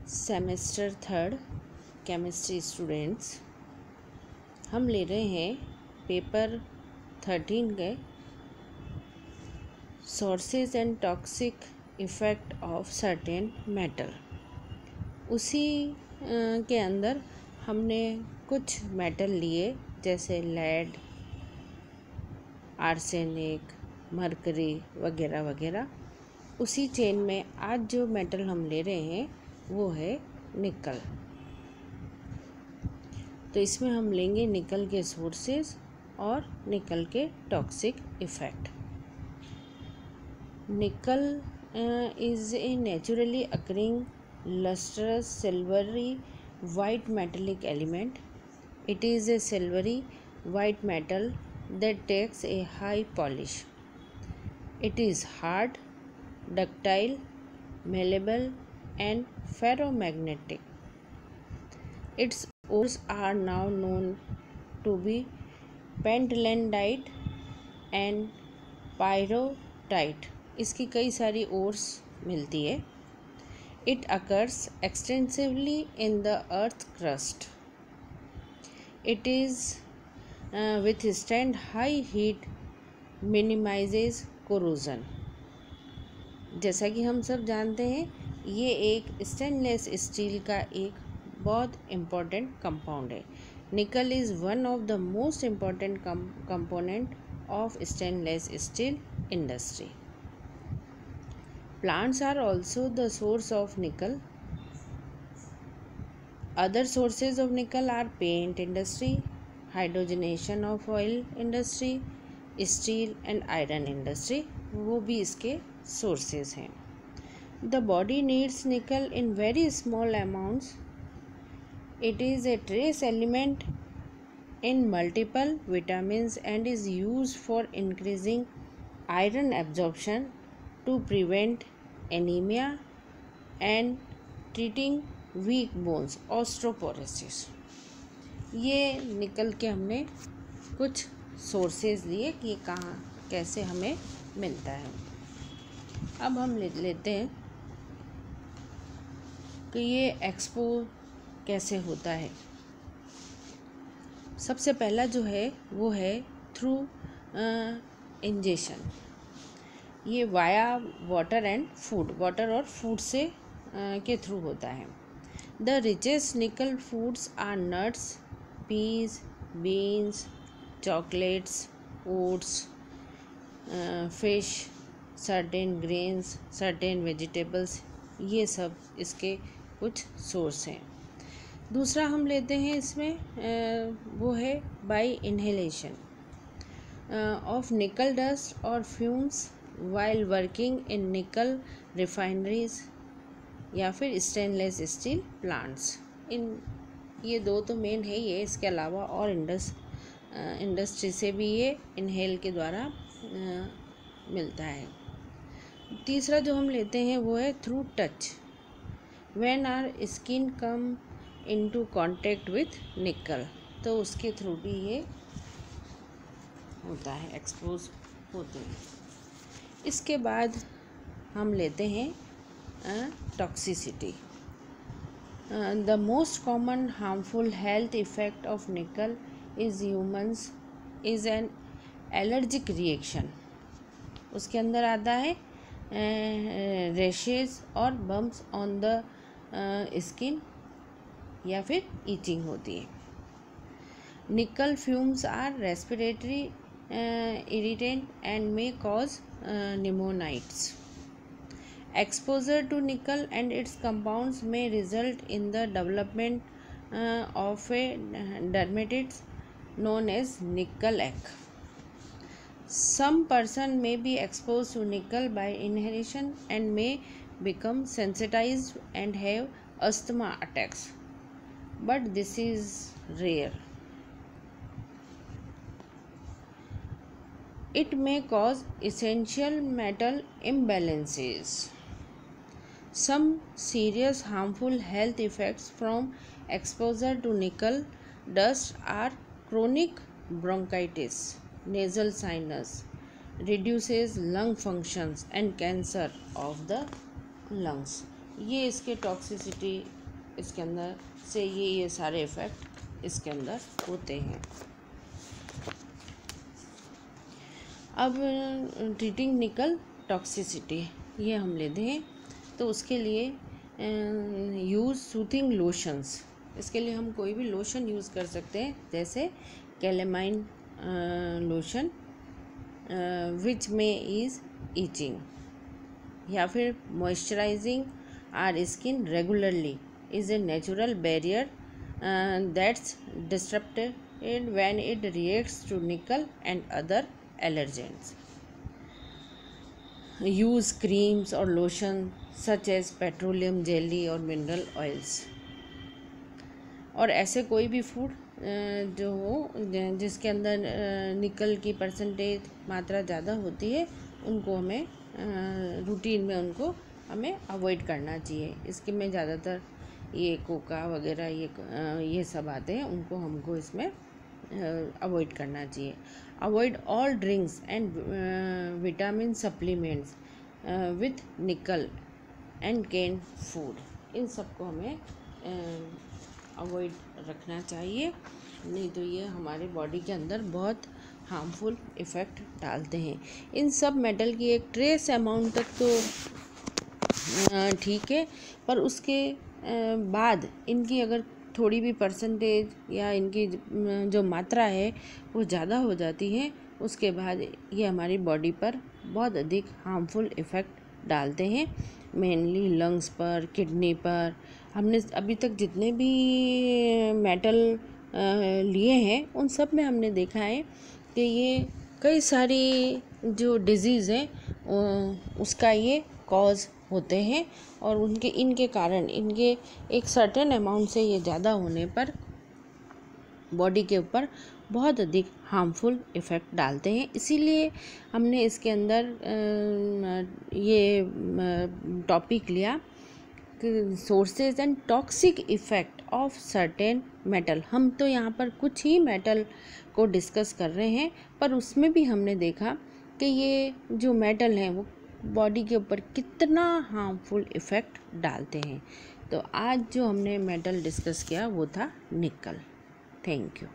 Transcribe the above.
Semester third chemistry students, हम ले रहे हैं पेपर 13 के sources and toxic effect of certain metal. उसी के अंदर हमने कुछ मेटल लिए जैसे लेड, आर्सेनिक, मरकरी वगैरह वगैरह। उसी चेन में आज जो मेटल हम ले रहे हैं वो है निकल। तो इसमें हम लेंगे निकल के सोर्सेज और निकल के टॉक्सिक इफ़ेक्ट। निकल is a naturally occurring lustrous silvery white metallic element. It is a silvery white metal that takes a high polish. It is hard, ductile, malleable and ferromagnetic. Its ores are now known to be pentlandite and pyrrhotite. इसकी कई सारी ores मिलती है। It occurs extensively in the earth crust. It is withstand high heat, minimises corrosion. जैसा कि हम सब जानते हैं ये एक स्टेनलेस स्टील का एक बहुत इम्पॉर्टेंट कंपाउंड है। निकल is one of the most important component of stainless steel industry. Plants are also the source of nickel. Other sources of nickel are paint industry, hydrogenation of oil industry, steel and iron industry. वो भी इसके sources हैं. The body needs nickel in very small amounts. It is a trace element in multiple vitamins and is used for increasing iron absorption, to prevent anemia and treating weak bones, osteoporosis. ये निकल के हमने कुछ sources लिए कि ये कहाँ कैसे हमें मिलता है। अब हम लेते हैं कि ये एक्सपो कैसे होता है। सबसे पहला जो है वो है थ्रू इंजेक्शन। ये via water and food, water और फूड से के थ्रू होता है। The richest nickel foods are nuts, peas, beans, chocolates, oats, fish, certain grains, certain vegetables. ये सब इसके कुछ सोर्स हैं। दूसरा हम लेते हैं इसमें वो है बाय इनहेलेशन ऑफ निकल डस्ट और fumes while working in nickel refineries या फिर स्टेनलेस स्टील प्लांट्स। इन ये दो तो मेन है ये, इसके अलावा और इंडस्ट्री से भी ये इनहेल के द्वारा मिलता है। तीसरा जो हम लेते हैं वो है through touch. When our skin come into contact with nickel, तो उसके थ्रू भी ये होता है, एक्सपोज होते हैं। इसके बाद हम लेते हैं toxicity. The most common harmful health effect of निकल is humans is an allergic reaction. उसके अंदर आता है रैशेज और बम्प्स ऑन द स्किन या फिर ईचिंग होती है। Nickel fumes are respiratory irritant and may cause pneumonitis. Exposure to nickel and its compounds may result in the development of a dermatitis known as nickel ache. Some person may be exposed to nickel by inhalation and may become sensitized and have asthma attacks, but this is rare. It may cause essential metal imbalances. Some serious harmful health effects from exposure to nickel dust are chronic bronchitis, nasal sinus, reduces lung functions and cancer of the lungs. ये इसके toxicity इसके अंदर से ये सारे effect इसके अंदर होते हैं। अब ट्रीटिंग निकल टॉक्सिसिटी ये हम लेते हैं, तो उसके लिए यूज़ सूथिंग लोशंस। इसके लिए हम कोई भी लोशन यूज़ कर सकते हैं, जैसे कैलेमाइन लोशन विच में इज़ ईचिंग, या फिर moisturizing our skin regularly is a natural barrier that's disturbed when it reacts to nickel and other allergens. Use creams और lotion such as petroleum jelly और mineral oils. और ऐसे कोई भी food जो हो जिसके अंदर निकल की परसेंटेज मात्रा ज़्यादा होती है, उनको हमें रूटीन में उनको हमें अवॉइड करना चाहिए। इसके में ज़्यादातर ये कोका वगैरह ये सब आते हैं, उनको हमको इसमें अवॉइड करना चाहिए। Avoid all drinks and vitamin supplements with nickel and can food. इन सबको हमें अवॉइड रखना चाहिए, नहीं तो ये हमारे बॉडी के अंदर बहुत हार्मफुल इफ़ेक्ट डालते हैं। इन सब मेटल की एक ट्रेस अमाउंट तक तो ठीक है, पर उसके बाद इनकी अगर थोड़ी भी परसेंटेज या इनकी जो मात्रा है वो ज़्यादा हो जाती है, उसके बाद ये हमारी बॉडी पर बहुत अधिक हार्मफुल इफ़ेक्ट डालते हैं, मेनली लंग्स पर, किडनी पर। हमने अभी तक जितने भी मेटल लिए हैं, उन सब में हमने देखा है कि ये कई सारी जो डिजीज़ हैं उसका ये कॉज होते हैं, और इनके कारण इनके एक सर्टेन अमाउंट से ये ज़्यादा होने पर बॉडी के ऊपर बहुत अधिक हार्मफुल इफ़ेक्ट डालते हैं। इसीलिए हमने इसके अंदर ये टॉपिक लिया कि sources and toxic effect of certain metal. हम तो यहाँ पर कुछ ही मेटल को डिस्कस कर रहे हैं, पर उसमें भी हमने देखा कि ये जो मेटल हैं वो बॉडी के ऊपर कितना हार्मफुल इफ़ेक्ट डालते हैं। तो आज जो हमने मेटल डिस्कस किया वो था निकल। Thank you.